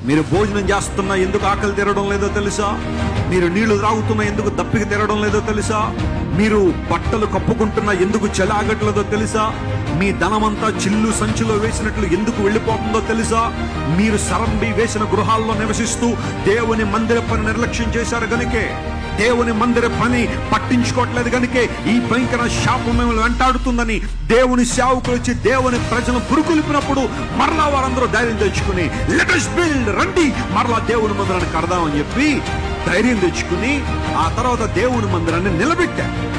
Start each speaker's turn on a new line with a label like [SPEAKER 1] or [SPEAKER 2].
[SPEAKER 1] మీరు భోజనం చేస్తున్నా ఎందుకు ఆకలి తీరడం లేదో తెలుసా? మీరు నీళ్లు త్రాగుతున్నా ఎందుకు దప్పిక తీరడం లేదో తెలుసా? మీరు బట్టలు కప్పుకుంటున్నా ఎందుకు చలి ఆగట్లేదో తెలుసా? మీ ధనమంతా చిల్లు సంచిలో వేసినట్లు ఎందుకు వెళ్ళిపోతుందో తెలుసా? మీరు సరంబి వేసిన గృహాల్లో నివసిస్తూ దేవుని మందిర పని నిర్లక్ష్యం చేశారు గనుకే, దేవుని మందిర పని పట్టించుకోవట్లేదు గనుకే ఈ భయంకర శాపం మిమ్మల్ని వెంటాడుతుందని దేవుని సేవకులు వచ్చి దేవుని ప్రజలను పురుకొల్పినప్పుడు మరలా వారందరూ ధైర్యం తెచ్చుకుని లెట్ us build, రండి మరలా దేవుని మందిరాన్ని కడదామని చెప్పి ధైర్యం తెచ్చుకుని ఆ తర్వాత దేవుని మందిరాన్ని నిలబెట్టారు.